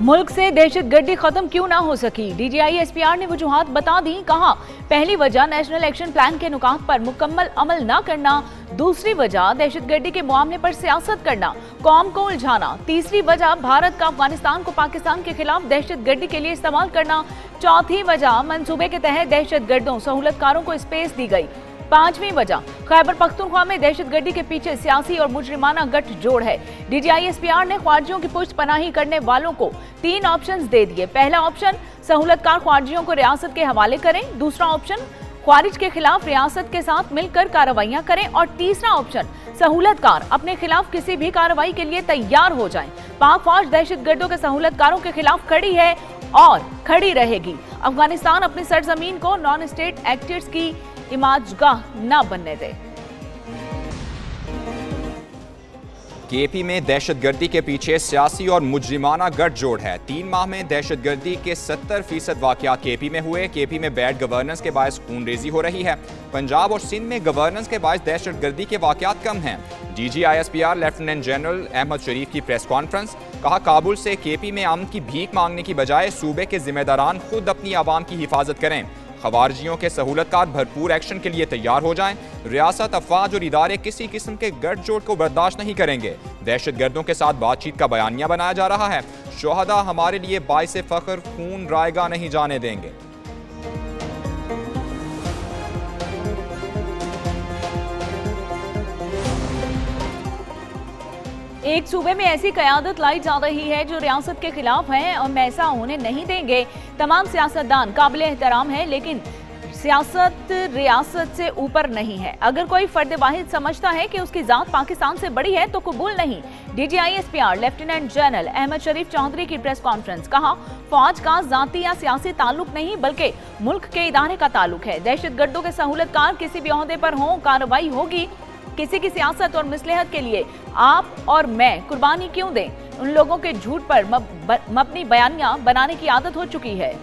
मुल्क से दहशतगर्दी खत्म क्यों ना हो सकी, डीजीआई एसपीआर ने वजूहात बता दी। कहा, पहली वजह नेशनल एक्शन प्लान के नुकात पर मुकम्मल अमल न करना, दूसरी वजह दहशतगर्दी के मामले पर सियासत करना, कौम को उलझाना, तीसरी वजह भारत का अफगानिस्तान को पाकिस्तान के खिलाफ दहशतगर्दी के लिए इस्तेमाल करना, चौथी वजह मंसूबे के तहत दहशतगर्दों सहूलतकारों को स्पेस दी गई, पांचवी वजह खैबर पख्तूनख्वा में दहशतगर्दी के पीछे सियासी और मुजरिमाना गठजोड़ है। डीजीआई एसपीआर ने ख्वारिजियों की पुष्टपनाही करने वालों को 3 ऑप्शंस दे दिए। पहला ऑप्शन, सहूलतकार ख्वारिजियों को रियासत के हवाले करें। दूसरा ऑप्शन, ख्वारिज के खिलाफ रियासत के साथ मिलकर कार्रवाइयां करें। और तीसरा ऑप्शन, सहूलतकार अपने खिलाफ किसी भी कार्रवाई के लिए तैयार हो जाएं। पाक फौज दहशतगर्दों के सहूलतकारों के खिलाफ खड़ी है और खड़ी रहेगी। अफगानिस्तान अपनी सरजमीन को नॉन स्टेट एक्टर्स की इमाजगाह न बनने दे। केपी में दहशतगर्दी के पीछे सियासी और मुजरिमाना गठजोड़ है। 3 माह में दहशतगर्दी के 70% वाकयात केपी में हुए। केपी में बैड गवर्नेंस के बायस खूनरेजी हो रही है। पंजाब और सिंध में गवर्नेंस के बायस दहशतगर्दी के वाकयात कम हैं। डीजीआईएसपीआर लेफ्टिनेंट जनरल अहमद शरीफ की प्रेस कॉन्फ्रेंस। कहा, काबुल से केपी में अमन की भीख मांगने की बजाय सूबे के जिम्मेदारान खुद अपनी आवाम की हिफाजत करें। खवारजियों के सहूलतकार भरपूर एक्शन के लिए तैयार हो जाएं। रियासत, अफवाज और इदारे किसी किस्म के गठजोड़ को बर्दाश्त नहीं करेंगे। दहशतगर्दों के साथ बातचीत का बयानिया बनाया जा रहा है। शोहदा हमारे लिए बाइसे फख्र, खून रायगा नहीं जाने देंगे। एक सूबे में ऐसी क़यादत लाई जा रही है जो रियासत के खिलाफ है और ऐसा होने नहीं देंगे। तमाम सियासतदान काबिले एहतराम है, लेकिन सियासत रियासत से ऊपर नहीं है। अगर कोई फर्द वाहिद समझता है कि उसकी जात पाकिस्तान से बड़ी है तो कबूल नहीं। DGI SPR lieutenant general Ahmed Sharif Chaudhry की प्रेस कॉन्फ्रेंस। कहा, फौज का जाती या सियासी ताल्लुक नहीं बल्कि मुल्क के इदारे का ताल्लुक है। दहशतगर्दों के सहूलतकार किसी भी ओहदे पर हों, कार्रवाई होगी। किसी की सियासत और मसलहत के लिए आप और मैं कुर्बानी क्यों दें? उन लोगों के झूठ पर मबनी बयानियां बनाने की आदत हो चुकी है।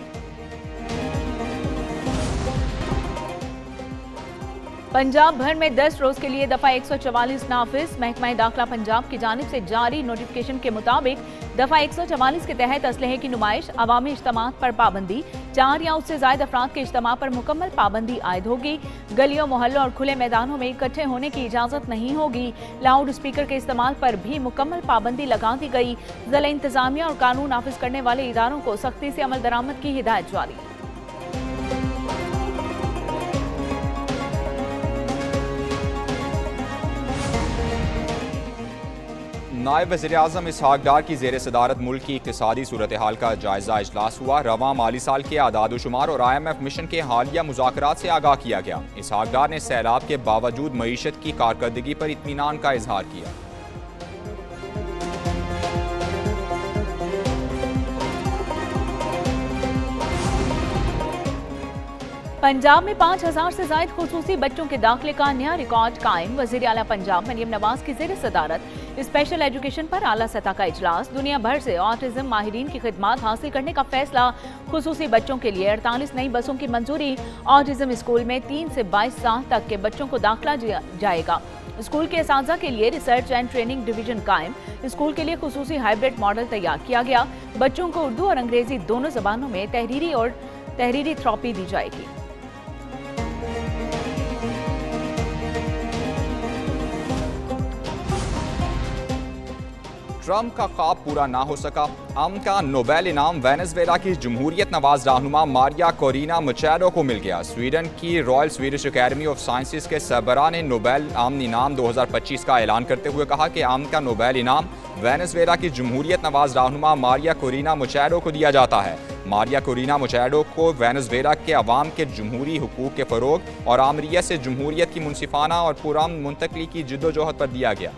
पंजाब भर में 10 रोज के लिए दफा 144 नाफिज। महकमा दाखिला पंजाब की जानिब से जारी नोटिफिकेशन के मुताबिक दफा 144 के तहत असलहे की नुमाइश, अवामी इज्तिमात पर पाबंदी, 4 या उससे ज्यादा अफराद के इज्तिमा पर मुकम्मल पाबंदी आयद होगी। गलियों, मोहल्लों और खुले मैदानों में इकट्ठे होने की इजाजत नहीं होगी। लाउड स्पीकर के इस्तेमाल पर भी मुकम्मल पाबंदी लगा दी गई। ज़िला इंतजामिया और कानून नाफिज करने वाले इदारों को सख्ती से अमल दरामद की हिदायत जारी। नायब वज़ीर-ए-आज़म इसहाक डार की ज़ेर सदारत मुल्क की इक़्तिसादी सूरत हाल का जायज़ा इजलास हुआ। रवां माली साल के आदाद-ओ-शुमार और IMF मिशन के हालिया मुज़ाकरात से आगाह किया गया। इसहाक डार ने सैलाब के बावजूद मईशत की कारकर्दगी पर इत्मीनान का इजहार किया। पंजाब में 5000 से ज्यादा खुसूसी बच्चों के दाखिले का नया रिकॉर्ड कायम। वज़ीर आला पंजाब मरियम नवाज की ज़ेर सदारत स्पेशल एजुकेशन पर आला सतह का इजलास। दुनिया भर से ऑटिज्म माहिरीन की खिदमात हासिल करने का फैसला। खुसूसी बच्चों के लिए 48 नई बसों की मंजूरी। ऑटिज्म स्कूल में 3 से 22 साल तक के बच्चों को दाखिला जाएगा। स्कूल के असातिज़ा के लिए रिसर्च एंड ट्रेनिंग डिवीजन कायम। स्कूल के लिए खुसूसी हाइब्रिड मॉडल तैयार किया गया। बच्चों को उर्दू और अंग्रेजी दोनों जबानों में तहरीरी थेरेपी दी जाएगी। ट्रंप का ख्वाब पूरा ना हो सका। अमन का नोबेल इनाम वेनेजुएला की जमहूरियत नवाज रहनुमा मारिया कोरिना मचैडो को मिल गया। स्वीडन की royal Swedish academy of sciences के सरबरा ने नोबेल अमन इनाम 2025 का ऐलान करते हुए कहा कि अमन का नोबेल इनाम वेनेजुएला की जमहूरियत नवाज रहनुमा मारिया कोरिना मचैडो को दिया जाता है। मारिया कोरिना मचैडो को वेनेजुएला के अवाम के जमहूरी हुकूक के फ़रोग और आमरीत से जमहूरियत की मुनसिफाना और पुरअमन मुंतकली की जिद्दोजहद पर दिया गया।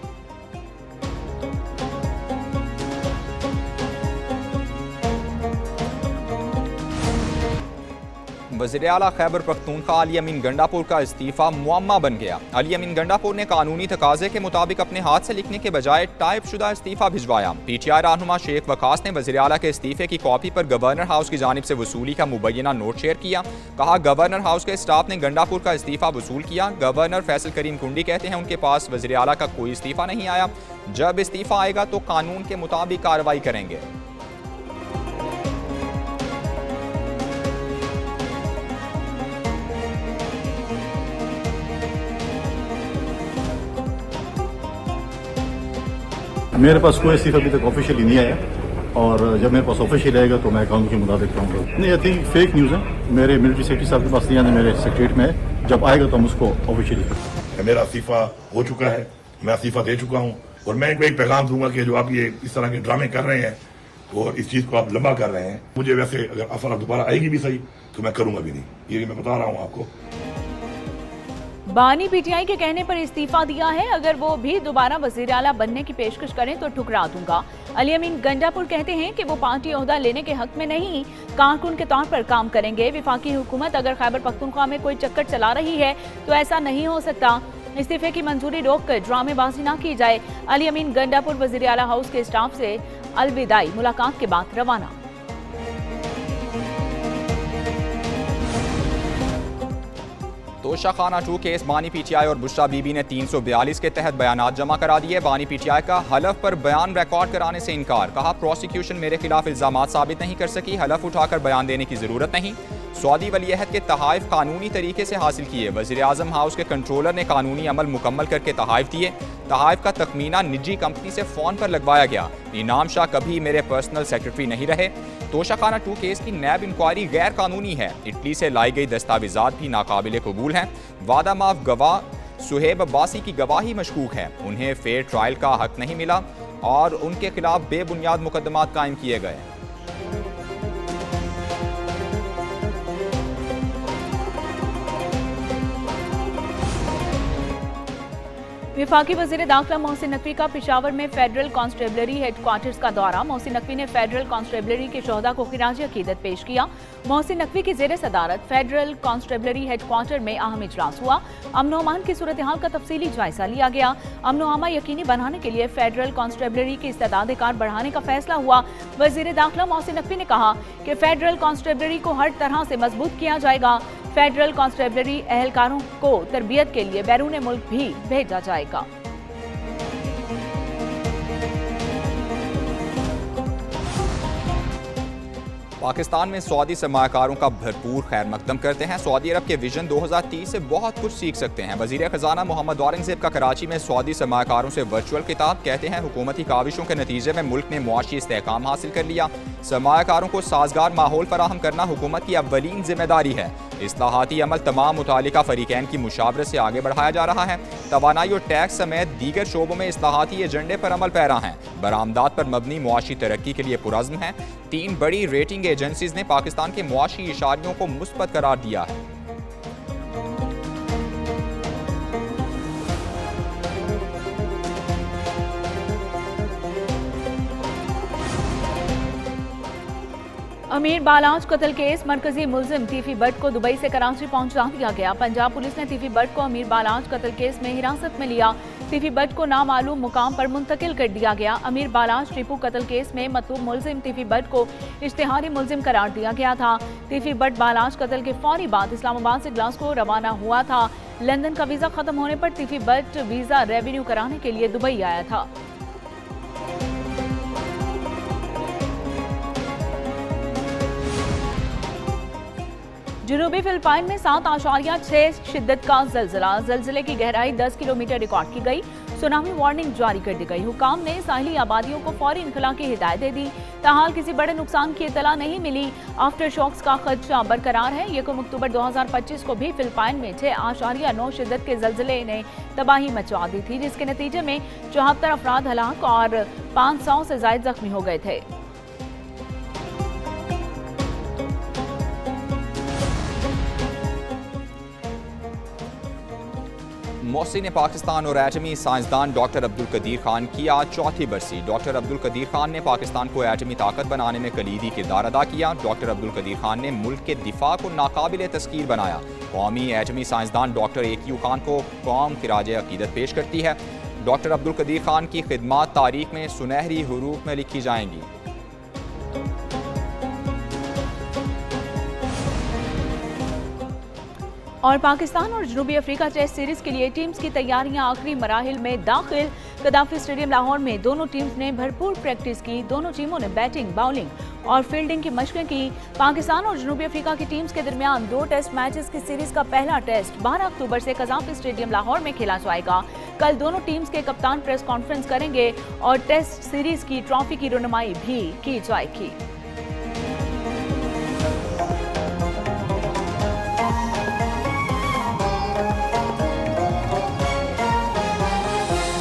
वज़ीर आला खैबर पख्तूनख्वा अली अमीन गंडापुर का इस्तीफ़ा मुअम्मा बन गया। अली अमीन गंडापुर ने कानूनी तकाजे के मुताबिक अपने हाथ से लिखने के बजाय टाइप शुदा इस्तीफ़ा भिजवाया। PTI रहनुमा शेख वकास ने वज़ीर आला के इस्तीफ़े की कॉपी पर गवर्नर हाउस की जानिब से वसूली का मुबैना नोट शेयर किया। कहा, गवर्नर हाउस के स्टाफ ने गंडापुर का इस्तीफ़ा वसूल किया। गवर्नर फैसल करीम कुंडी कहते हैं उनके पास वज़ीर आला का कोई इस्तीफ़ा नहीं आया। जब इस्तीफ़ा आएगा तो कानून के मुताबिक कार्रवाई करेंगे। मेरे पास कोई इस्तीफा अभी तक ऑफिशियली नहीं आया और जब मेरे पास ऑफिशियल आएगा तो मैं कानून के मुताबिक कहूँगा। नहीं, आई थिंक फेक न्यूज़ है। मेरे मिलिट्री सेक्रेटरी साहब के पास नहीं आने, मेरे सेक्रेटरीट में है। जब आएगा तो हम उसको ऑफिशियली करेंगे। मेरा इस्तीफा हो चुका है, मैं इस्तीफा दे चुका हूँ और मैं इनको एक पैगाम दूंगा कि जो आप ये इस तरह के ड्रामे कर रहे हैं और इस चीज़ को आप लंबा कर रहे हैं, मुझे वैसे अगर ऑफर दोबारा आएगी भी सही तो मैं करूँगा भी नहीं, ये मैं बता रहा हूँ आपको। बानी पीटीआई के कहने पर इस्तीफा दिया है, अगर वो भी दोबारा वजीर आला बनने की पेशकश करें तो ठुकरा दूंगा। अली अमीन गंडापुर कहते हैं कि वो पार्टी ओहदा लेने के हक में नहीं, कारकुन के तौर पर काम करेंगे। विफाकी हुकूमत अगर खैबर पख्तूनख्वा में कोई चक्कर चला रही है तो ऐसा नहीं हो सकता। इस्तीफे की मंजूरी रोककर ड्रामेबाजी ना की जाए। अली अमीन गंडापुर वजीर आला हाउस के स्टाफ से अलविदाई मुलाकात के बाद रवाना। तोशाखाना 2 केस बानी पीटीआई और बुशरा बीबी ने 342 के तहत बयानात जमा करा दिए। बानी पीटीआई का हलफ पर बयान रिकॉर्ड कराने से इनकार। कहा प्रोसिक्यूशन मेरे खिलाफ इल्जामात साबित नहीं कर सकी, हलफ उठाकर बयान देने की जरूरत नहीं। सऊदी वलीअहद के तहाइफ कानूनी तरीके से हासिल किए। वज़ीर आज़म हाउस के कंट्रोलर ने कानूनी अमल मुकम्मल करके तहाइफ दिए। तहाइफ का तखमीना निजी कंपनी से फ़ोन पर लगवाया गया। इनाम शाह कभी मेरे पर्सनल सेक्रेटरी नहीं रहे। तोशाखाना 2 केस की नैब इंक्वायरी गैर कानूनी है। इटली से लाई गई दस्तावेजात भी नाकाबिले कबूल हैं। वादा माफ गवाह सुहेब अब्बासी की गवाही मशकूक है। उन्हें फेयर ट्रायल का हक नहीं मिला और उनके खिलाफ बेबुनियाद मुकदमात कायम किए गए। विफाकी वज़ीर दाखिला मोहसिन नकवी का पेशावर में फेडरल कांस्टेबलरी हेडक्वार्टर्स का दौरा। मोहसिन नकवी ने फेडरल कांस्टेबलरी के शोहदा को खिराज अकीदत पेश किया। मोहसिन नकवी की जेर सदारत फेडरल कांस्टेबलरी हेडक्वार्टर में अहम इजलास हुआ। अमन अमान की सूरत हाल का तफसीली जायजा लिया गया। अमन अमा यकीनी बनाने के लिए फेडरल कांस्टेबलरी की इस्तेदाद कार बढ़ाने का फैसला हुआ। वज़ीर दाखिला मोहसिन नकवी ने कहा कि फेडरल कांस्टेबलरी को हर तरह से मजबूत किया जाएगा। फेडरल कांस्टेबलरी एहलकारों को तरबियत के लिए बैरून मुल्क भी भेजा जाएगा। पाकिस्तान में सऊदी सरमायाकारों का भरपूर खैर मकदम करते हैं। सऊदी अरब के विजन 2030 से बहुत कुछ सीख सकते हैं। वज़ीर ख़जाना मोहम्मद औरंगज़ेब का कराची में सऊदी सरमायाकारों से वर्चुअल खिताब। कहते हैं हुकूमती काविशों के नतीजे में मुल्क ने मुआशी इस्तेहकाम हासिल कर लिया। सरमायाकारों को साजगार माहौल फराहम करना हुकूमत की अव्वलीन जिम्मेदारी है। इस्लाहाती अमल तमाम मुतालिका फरीकैन की मुशावरत से आगे बढ़ाया जा रहा है। तवानाई और टैक्स समेत दीगर शोबों में इस्लाहाती एजेंडे पर अमल पैरा हैं। बरामदात पर मबनी मुआशी तरक्की के लिए पुरज़्म हैं। 3 बड़ी रेटिंग एजेंसीज ने पाकिस्तान के मुआशी इशारियों को मुस्बत करार दिया है। अमीर बालाज कत्ल केस मरकजी मुलजिम तीफी भट्ट को दुबई से कराची पहुंचा दिया गया। पंजाब पुलिस ने तीफी भट्ट को अमीर बालाज कत्ल केस में हिरासत में लिया। तीफी भट्ट को नामालूम मुकाम पर मुंतकिल कर दिया गया। अमीर बालाज टीपू कत्ल केस में मतलूब मुलजिम तीफी भट्ट को इश्तिहारी मुलजिम करार दिया गया था। तीफी भट्ट बालाज कत्ल के फौरी बाद इस्लामाबाद से ग्लासगो रवाना हुआ था। लंदन का वीजा खत्म होने पर तीफी भट्ट वीजा रेवेन्यू कराने के लिए दुबई आया था। जनूबी फिलिपाइन में 7.6 शिद्दत का जलजिला। जलजिले की गहराई 10 किलोमीटर रिकॉर्ड की गई। सुनामी वार्निंग जारी कर दी गई। हुकाम ने साहिली आबादियों को फौरी इनखला की हिदायत दे दी। ताहाल किसी बड़े नुकसान की इतला नहीं मिली। आफ्टर शॉक्स का खदशा बरकरार है। 1 अक्टूबर 2025 को भी फिलिपाइन में 6.9 शिद्दत के जलजिले ने तबाही मचा दी थी, जिसके नतीजे में 74 अफराद हलाक और 500 से ज्यादा जख्मी हो गए थे। मोहसिन पाकिस्तान और एटमी साइंसदान डॉक्टर अब्दुल कदीर खान की आज चौथी बरसी। डॉक्टर अब्दुल कदीर खान ने पाकिस्तान को एटमी ताकत बनाने में कलीदी किरदार अदा किया। डॉक्टर अब्दुल कदीर खान ने मुल्क के दिफा को नाकाबिले तस्कीर बनाया। कौमी एटमी साइंसदान डॉक्टर AQ खान को कौम खिराज अकीदत पेश करती है। डॉक्टर अब्दुल कदीर खान की खिदमात तारीख में सुनहरी हरूफ में लिखी जाएंगी। और पाकिस्तान और जनूबी अफ्रीका टेस्ट सीरीज के लिए टीम्स की तैयारियां आखिरी मराहिल में दाखिल। कदाफी स्टेडियम लाहौर में दोनों टीम्स ने भरपूर प्रैक्टिस की। दोनों टीमों ने बैटिंग, बाउलिंग और फील्डिंग की मशकें की। पाकिस्तान और जनूबी अफ्रीका की टीम्स के दरमियान 2 टेस्ट मैचेस की सीरीज का पहला टेस्ट 12 अक्टूबर से कदाफी स्टेडियम लाहौर में खेला जाएगा। कल दोनों टीम्स के कप्तान प्रेस कॉन्फ्रेंस करेंगे और टेस्ट सीरीज की ट्रॉफी की रुनमाई भी की जाएगी।